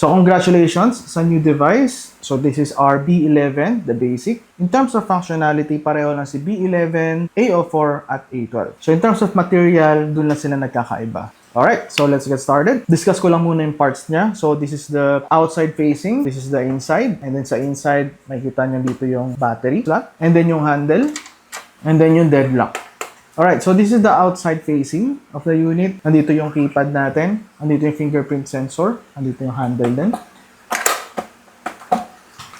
So congratulations sa new device. So this is our B11, the basic. In terms of functionality, pareho lang si B11, A04 at A12. So in terms of material, dun lang sila nagkakaiba. Alright, so let's get started. Discuss ko lang muna yung parts niya. So this is the outside facing, this is the inside, and then sa inside, makikita niyo dito yung battery slot, and then yung handle, and then yung deadlock. Alright, so this is the outside facing of the unit. Nandito yung keypad natin, nandito yung fingerprint sensor, nandito yung handle din.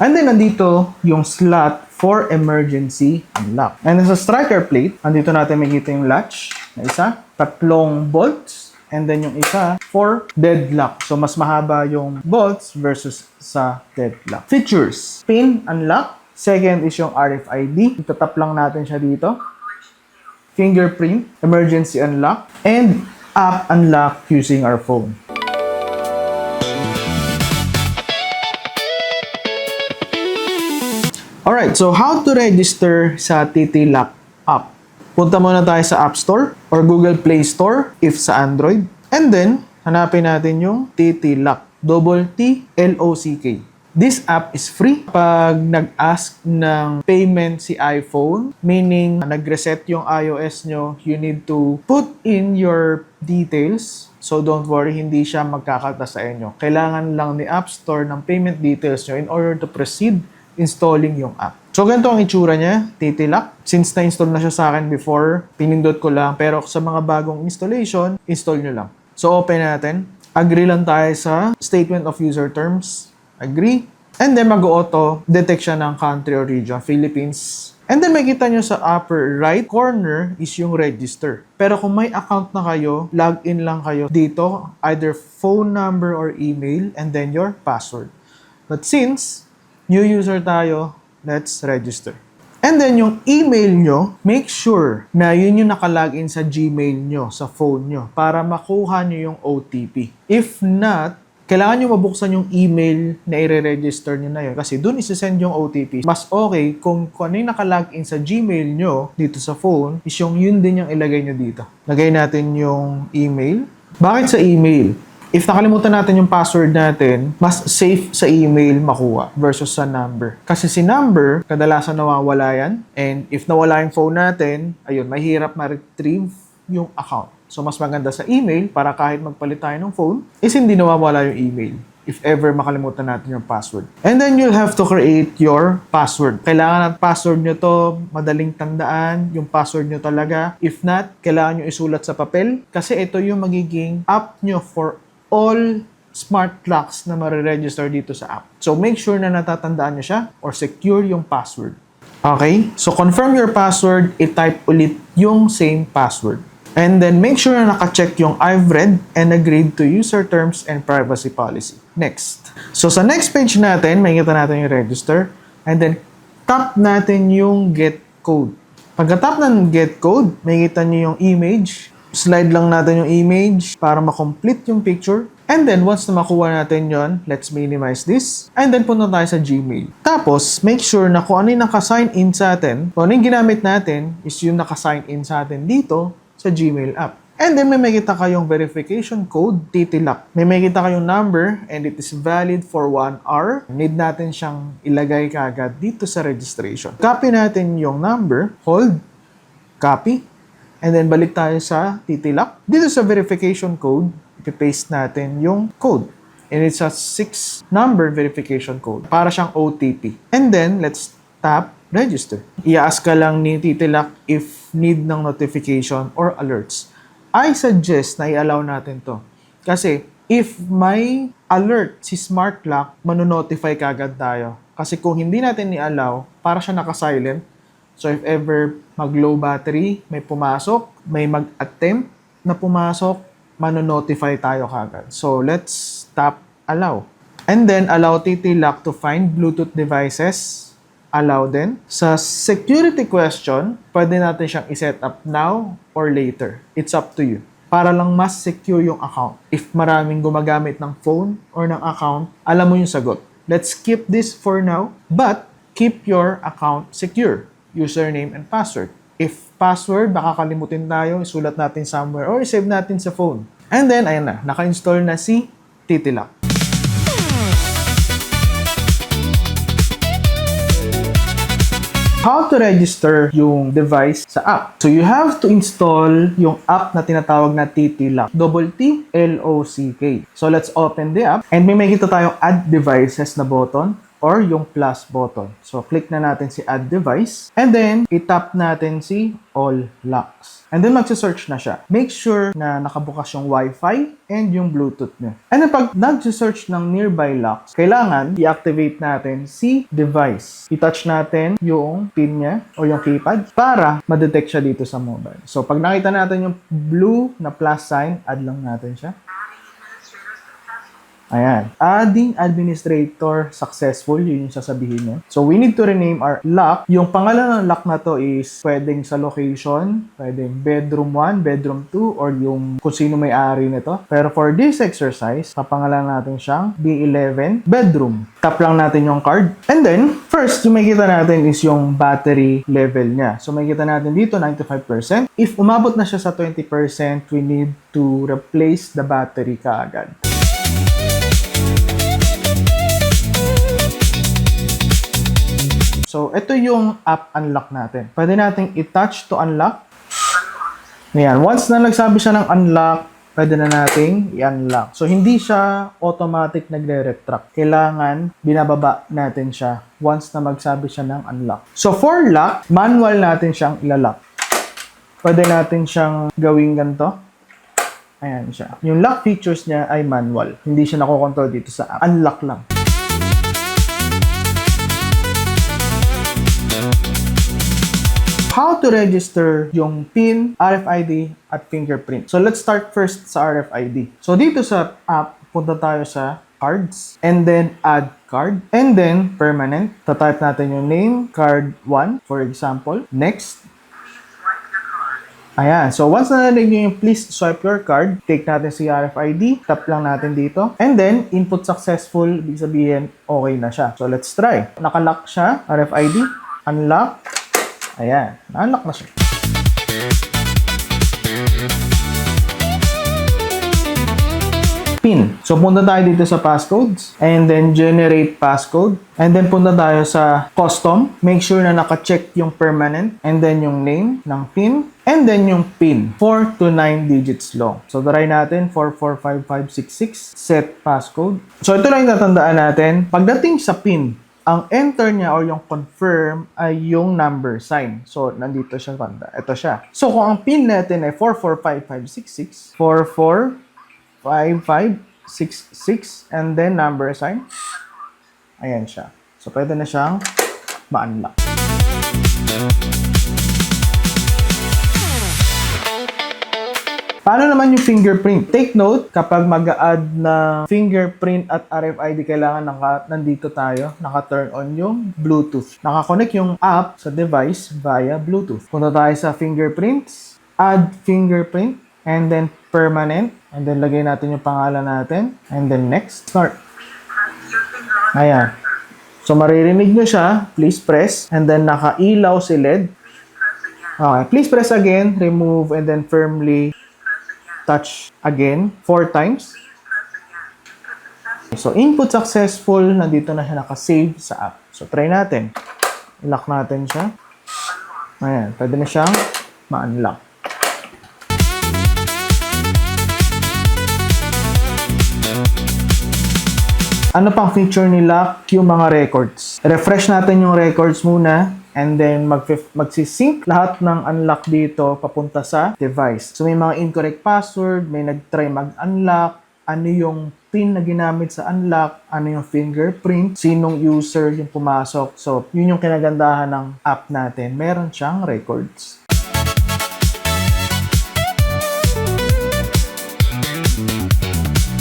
And then nandito yung slot for emergency unlock. And sa striker plate, nandito natin makikita yung latch na isa, tatlong bolts, and then yung isa for deadlock. So, mas mahaba yung bolts versus sa deadlock. Features. Pin unlock. Second is yung RFID. Itatap lang natin siya dito. Fingerprint. Emergency unlock. And app unlock using our phone. Alright, so how to register sa TT-Lock app? Punta muna tayo sa App Store or Google Play Store if sa Android. And then, hanapin natin yung TT-Lock. TT-Lock. This app is free. Pag nag-ask ng payment si iPhone, meaning nag-reset yung iOS nyo, you need to put in your details. So don't worry, hindi siya magkakalta sa inyo. Kailangan lang ni App Store ng payment details nyo in order to proceed installing yung app. So, ganito ang itsura niya, TT-Lock. Since na-install na siya sa akin before, pinindot ko lang. Pero sa mga bagong installation, install nyo lang. So, open natin. Agree lang tayo sa Statement of User Terms. Agree. And then, mag-auto detect siya ng country or region, Philippines. And then, makikita nyo sa upper right corner is yung register. Pero kung may account na kayo, log in lang kayo dito, either phone number or email, and then your password. But since new user tayo, let's register. And then, yung email nyo, make sure na yun yung nakalagin sa Gmail nyo, sa phone nyo, para makuha nyo yung OTP. If not, kailangan nyo mabuksan yung email na i-register nyo na yun kasi dun isi-send yung OTP. Mas okay kung ano yung nakalagin sa Gmail nyo dito sa phone, is yung yun din yung ilagay nyo dito. Lagay natin yung email. Bakit sa email? If nakalimutan natin yung password natin, mas safe sa email makuha versus sa number. Kasi si number, kadalasan nawawala yan. And if nawala yung phone natin, ayun, mahirap ma-retrieve yung account. So, mas maganda sa email para kahit magpalit tayo ng phone, is hindi nawawala yung email if ever makalimutan natin yung password. And then, you'll have to create your password. Kailangan ang password nyo to, madaling tandaan, yung password nyo talaga. If not, kailangan nyo isulat sa papel kasi ito yung magiging app nyo for all smart locks na mariregister dito sa app. So, make sure na natatandaan nyo siya or secure yung password. Okay? So, confirm your password, i-type ulit yung same password. And then, make sure na naka-check yung I've read and agreed to user terms and privacy policy. Next. So, sa next page natin, makikita natin yung register. And then, tap natin yung get code. Pagka-tap ng get code, makikita nyo yung image. Slide lang natin yung image para ma-complete yung picture. And then, once na makuha natin yon, let's minimize this. And then, punta tayo sa Gmail. Tapos, make sure na kung ano yung naka-sign in sa atin, kung ano yung ginamit natin, is yung naka-sign in sa atin dito sa Gmail app. And then, may makita kayong verification code, TT-Lock. May makita kayong number, and it is valid for 1 hour. Need natin siyang ilagay kaagad dito sa registration. Copy natin yung number, hold, copy, and then balik tayo sa TT-Lock. Dito sa verification code, ipaste natin yung code. And it's a 6-number verification code. Para siyang OTP. And then, let's tap register. I-ask ka lang ni TT-Lock if need ng notification or alerts. I suggest na i-allow natin to. Kasi, if may alert si Smart Lock, manonotify kagad tayo. Kasi kung hindi natin i-allow, para siya naka-silent. So, if ever mag-low battery, may pumasok, may mag-attempt na pumasok, manonotify tayo kagad. So, let's tap allow. And then, allow TT-Lock to find Bluetooth devices. Allow din. Sa security question, pwede natin siyang i-set up now or later. It's up to you. Para lang mas secure yung account. If maraming gumagamit ng phone or ng account, alam mo yung sagot. Let's skip this for now, but keep your account secure. Username and password. If password, baka kalimutin tayo, isulat natin somewhere or save natin sa phone. And then, ayan na, naka-install na si TT-Lock. How to register yung device sa app. So you have to install yung app na tinatawag na TT Lock. TTLOCK. So let's open the app and may makita tayong add devices na button or yung plus button. So click na natin si add device and then itap natin si all locks. And then magse-search na siya. Make sure na nakabukas yung Wi-Fi and yung Bluetooth niya. And then pag nag-search ng nearby locks, kailangan i-activate natin si device. I-touch natin yung pin niya o yung keypad para ma-detect siya dito sa mobile. So pag nakita natin yung blue na plus sign, add lang natin siya. Ayan. Adding administrator successful, yun yung sasabihin niya. So, we need to rename our lock. Yung pangalan ng lock na to is pwedeng sa location, pwedeng bedroom 1, bedroom 2, or yung kung sino may-ari nito. Pero for this exercise, papangalan natin siyang B11 bedroom. Tap lang natin yung card. And then, first, yung makikita natin is yung battery level niya. So, makikita natin dito, 95%. If umabot na siya sa 20%, we need to replace the battery kaagad. So, ito yung app unlock natin. Pwede nating i-touch to unlock. Ayan. Once na nagsabi siya ng unlock, pwede na nating i-unlock. So, hindi siya automatic nagre-retract. Kailangan binababa natin siya once na magsabi siya ng unlock. So, for lock, manual natin siyang ilalock. Pwede natin siyang gawing ganito. Ayan siya. Yung lock features niya ay manual. Hindi siya nakokontrol dito sa app. Unlock lang. How to register yung PIN, RFID, at fingerprint. So, let's start first sa RFID. So, dito sa app, punta tayo sa cards, and then add card, and then permanent. Tatype natin yung name, card 1, for example. Next. Ayan. So, once na narinig nyo yung please swipe your card, take natin si RFID, tap lang natin dito, and then input successful, ibig sabihin, okay na siya. So, let's try. Nakalock siya, RFID, unlock. Ayan, na-unlock na siya. PIN. So, punta tayo dito sa passcodes and then generate passcode. And then punta tayo sa custom. Make sure na naka-check yung permanent and then yung name ng PIN and then yung PIN. 4 to 9 digits long. So, try natin 445566 set passcode. So, ito lang yung natandaan natin. Pagdating sa PIN, ang enter niya or yung confirm ay yung number sign. So, nandito siya banda. Ito siya. So, kung ang PIN natin ay 445566, 445566, and then number sign, ayan siya. So, pwede na siyang ma-unlock. Paano naman yung fingerprint? Take note, kapag mag-a-add na fingerprint at RFID, kailangan nandito tayo, naka-turn on yung Bluetooth. Naka-connect yung app sa device via Bluetooth. Punta tayo sa fingerprints, add fingerprint, and then permanent, and then lagay natin yung pangalan natin, and then next, start. Ayan. So, maririnig nyo siya, please press, and then naka-ilaw si LED. Okay, please press again, remove, and then firmly touch again 4 times. So, input successful. Nandito na siya naka-save sa app. So, try natin. I-lock natin siya. Ayan. Pwede na siyang ma-unlock. Ano pang feature ni lock? Yung mga records. Refresh natin yung records muna. And then, magsisync lahat ng unlock dito papunta sa device. So, may mga incorrect password, may nag-try mag-unlock, ano yung PIN na ginamit sa unlock, ano yung fingerprint, sinong user yung pumasok. So, yun yung kinagandahan ng app natin. Meron siyang records.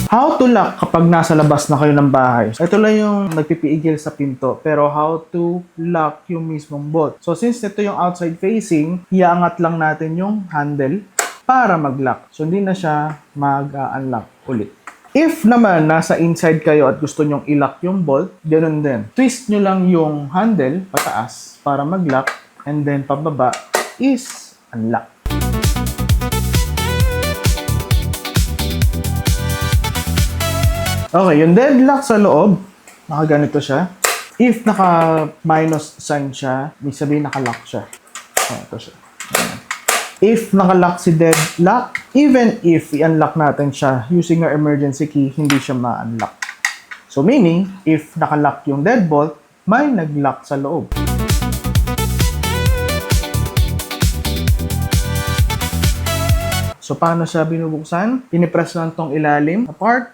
How to lock kapag nasa labas na kayo ng bahay. Ito lang yung nagpipiigil sa pinto. Pero how to lock yung mismong bolt. So since ito yung outside facing, iangat lang natin yung handle para mag-lock. So hindi na siya mag-unlock ulit. If naman nasa inside kayo at gusto nyong i-lock yung bolt, ganun din. Twist nyo lang yung handle pataas para mag-lock and then pababa is unlock. Okay, yung deadlock sa loob, nakaganito siya. If naka-minus sign siya, may sabihin naka-lock siya. Ito siya. Ayan. If naka-lock si deadlock, even if i-unlock natin siya using our emergency key, hindi siya ma-unlock. So meaning, if naka-lock yung deadbolt, may nag-lock sa loob. So, paano siya binubuksan? Pinipress lang tong ilalim na part.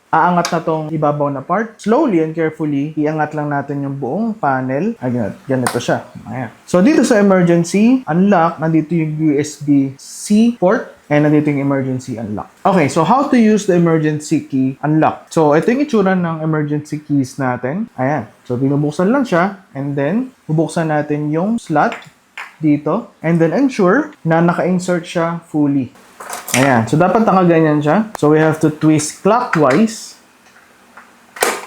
Aangat na tong ibabaw na part. Slowly and carefully, iangat lang natin yung buong panel. Ayan, ganito siya. Ayan. So, dito sa emergency unlock, nandito yung USB-C port. And nandito yung emergency unlock. Okay, so how to use the emergency key unlock? So, ito yung itsura ng emergency keys natin. Ayan. So, binubuksan lang siya. And then, bubuksan natin yung slot dito. And then, ensure na naka-insert siya fully. Ayan. So, dapat nakaganyan siya. So, we have to twist clockwise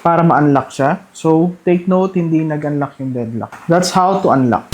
para ma-unlock siya. So, take note, hindi nag-unlock yung deadlock. That's how to unlock.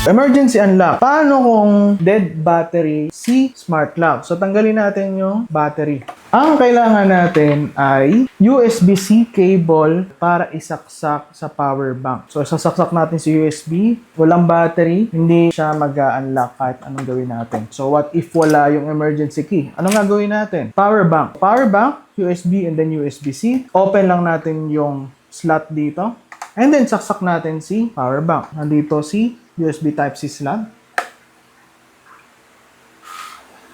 Emergency unlock. Paano kung dead battery si smart lock? So, tanggalin natin yung battery. Ang kailangan natin ay USB-C cable para isaksak sa power bank. So, sasaksak natin si USB. Walang battery, hindi siya mag-unlock kahit anong gawin natin. So, what if wala yung emergency key? Anong gagawin natin? Power bank. Power bank, USB, and then USB-C. Open lang natin yung slot dito. And then, saksak natin si power bank. Nandito si USB Type-C slot.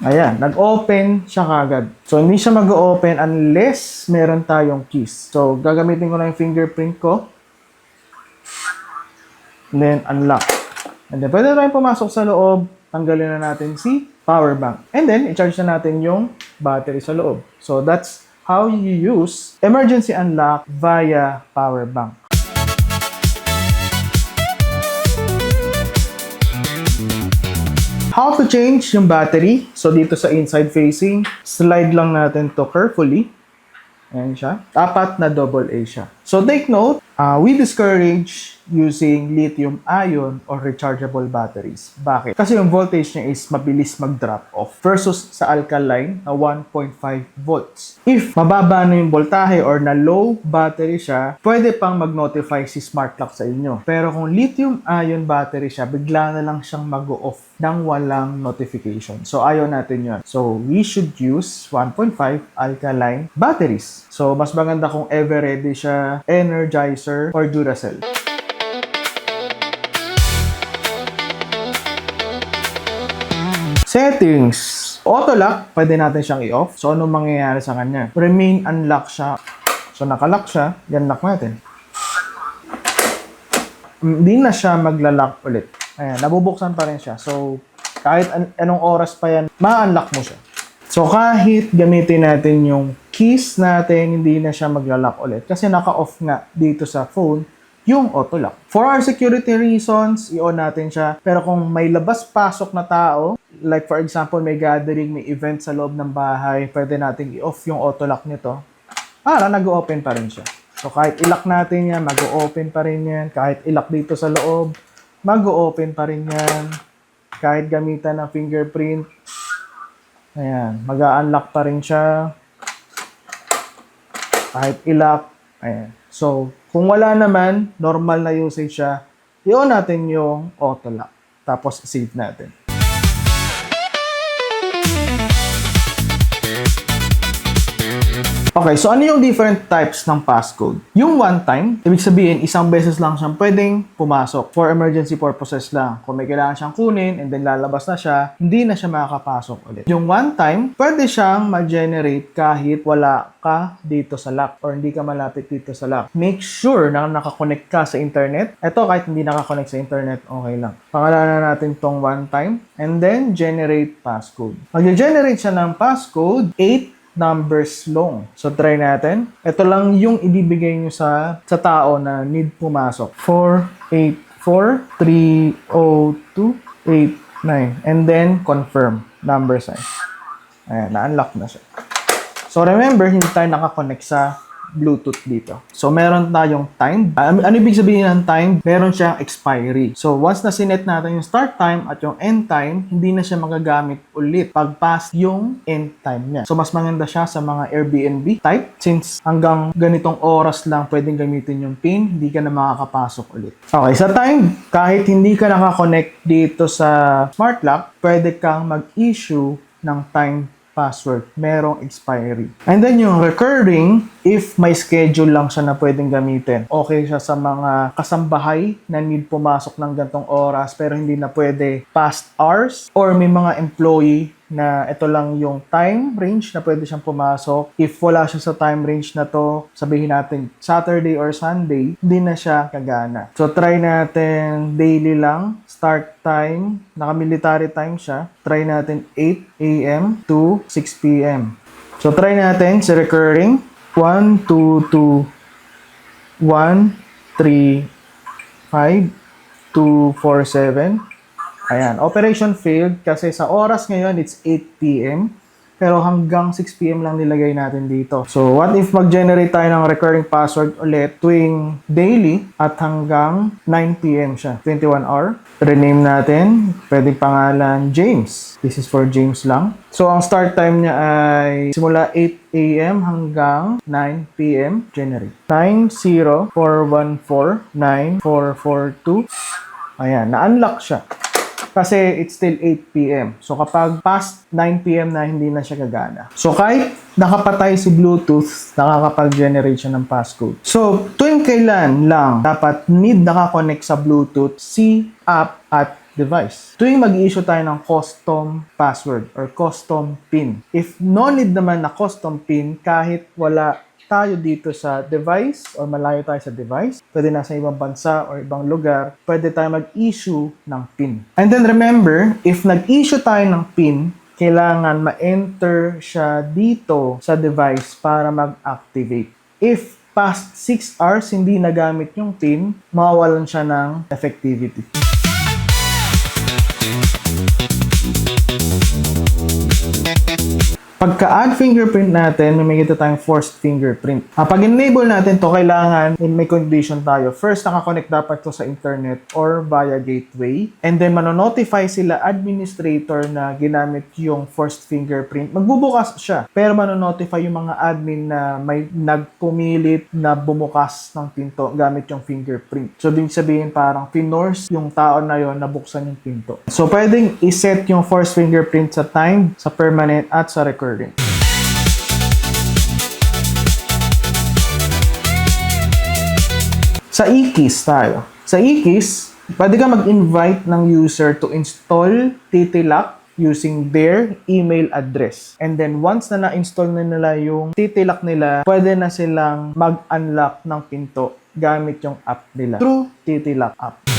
Ayan, nag-open siya kagad. So, hindi siya mag-open unless meron tayong keys. So, gagamitin ko na yung fingerprint ko. And then, unlock. And then, pwede tayong pumasok sa loob. Tanggalin na natin si power bank. And then, i-charge na natin yung battery sa loob. So, that's how you use emergency unlock via power bank. How to change yung battery? So, dito sa inside facing, slide lang natin to carefully. Ayan siya. Apat na AA siya. So, take note, we discourage using lithium-ion or rechargeable batteries. Bakit? Kasi yung voltage niya is mabilis mag-drop off versus sa alkaline na 1.5 volts. If mababa na yung voltahe or na low battery siya, pwede pang mag-notify si smart lock sa inyo. Pero kung lithium-ion battery siya, bigla na lang siyang mag-off nang walang notification. So, ayaw natin yun. So, we should use 1.5 alkaline batteries. So, mas maganda kung ever-ready siya, Energizer, or Duracell. Settings. Auto lock, pwede natin siyang i-off. So, anong mangyayari sa kanya? Remain unlock siya. So, nakalock siya. Yan, lock natin. Hindi na siya magla-lock ulit. Ayan, nabubuksan pa rin siya. So, kahit anong oras pa yan, ma-unlock mo siya. So, kahit gamitin natin yung keys natin, hindi na siya magla-lock ulit. Kasi naka-off nga dito sa phone yung auto lock. For our security reasons, i-on natin siya. Pero kung may labas-pasok na tao, like for example, may gathering, may event sa loob ng bahay, pwede natin i-off yung auto lock nito para nag-open pa rin siya. So, kahit i-lock natin yan, mag-open pa rin yan. Kahit i-lock dito sa loob, mag-open pa rin yan. Kahit gamitan ng fingerprint, ayan, mag-unlock pa rin siya. Kahit i-lock, ayan. So, kung wala naman, normal na usage siya, i-on natin yung auto lock. Tapos, save natin. Okay, so ano yung different types ng passcode? Yung one time, ibig sabihin, isang beses lang siyang pwedeng pumasok for emergency purposes lang. Kung may kailangan siyang kunin and then lalabas na siya, hindi na siya makakapasok ulit. Yung one time, pwede siyang ma-generate kahit wala ka dito sa lock or hindi ka malapit dito sa lock. Make sure na nakakonect ka sa internet. Ito, kahit hindi nakakonect sa internet, okay lang. Pangalanan natin tong one time and then generate passcode. Mag-generate siya ng passcode 8 numbers long. So, try natin. Ito lang yung ibibigay nyo sa tao na need pumasok. 4843028 and then confirm number sign. Ayan, na-unlock na siya. So, remember, hindi tayo nakakonect sa Bluetooth dito. So, meron tayong time. Ano ibig sabihin ng time? Meron siyang expiry. So, once na sinet natin yung start time at yung end time, hindi na siya magagamit ulit pag past yung end time niya. So, mas maganda siya sa mga Airbnb type since hanggang ganitong oras lang pwedeng gamitin yung PIN, hindi ka na makakapasok ulit. Okay, sa time, kahit hindi ka nakakonect dito sa smart lock, pwede kang mag-issue ng time password. Merong expiry. And then yung recurring, if may schedule lang siya na pwedeng gamitin. Okay siya sa mga kasambahay na need pumasok ng gantong oras pero hindi na pwede past hours or may mga employee na ito lang yung time range na pwede siyang pumasok. If wala siya sa time range na to, sabihin natin Saturday or Sunday, hindi na siya kagana. So try natin daily lang. Start time, naka-military time siya. Try natin 8 a.m. to 6 p.m. So try natin sa recurring 1, 2, 2, 1, 3, 5, 2, 4, 7. Ayan, operation failed kasi sa oras ngayon it's 8 p.m. Pero hanggang 6 p.m. lang nilagay natin dito. So, what if mag-generate tayo ng recurring password ulit tuwing daily at hanggang 9 p.m. siya, 21 hour. Rename natin, pwedeng pangalan James. This is for James lang. So, ang start time niya ay simula 8 a.m. hanggang 9 p.m. generate. 904149442. Ayan, na-unlock siya. Kasi it's still 8 p.m. So kapag past 9 p.m. na, hindi na siya gagana. So kahit nakapatay si Bluetooth, nakakapag-generate siya ng passcode. So tuwing kailan lang dapat need nakakonect sa Bluetooth si app at device. Tuwing mag-i-issue tayo ng custom password or custom PIN. If no need naman na custom PIN, kahit wala tayo dito sa device or malayo tayo sa device, pwede nasa ibang bansa or ibang lugar, pwede tayo mag-issue ng PIN. And then remember, if nag-issue tayo ng PIN, kailangan ma-enter siya dito sa device para mag-activate. If past 6 hours hindi nagamit yung PIN, mawawalan siya ng effectivity. Pagka-add fingerprint natin, may makikita tayong forced fingerprint. Pag enable natin to, kailangan may condition tayo. First, nakakonect dapat to sa internet or via gateway. And then, manonotify sila administrator na ginamit yung forced fingerprint. Magbubukas siya. Pero manonotify yung mga admin na may nagpumilit na bumukas ng pinto gamit yung fingerprint. So, din sabihin parang pinorse yung tao na yon na buksan yung pinto. So, pwedeng iset yung forced fingerprint sa time, sa permanent, at sa recurring. Sa e-keys tayo. Sa e-keys, pwede ka mag-invite ng user to install TT-Lock using their email address. And then once na na-install na nila yung TT-Lock nila, pwede na silang mag-unlock ng pinto gamit yung app nila through TT-Lock app.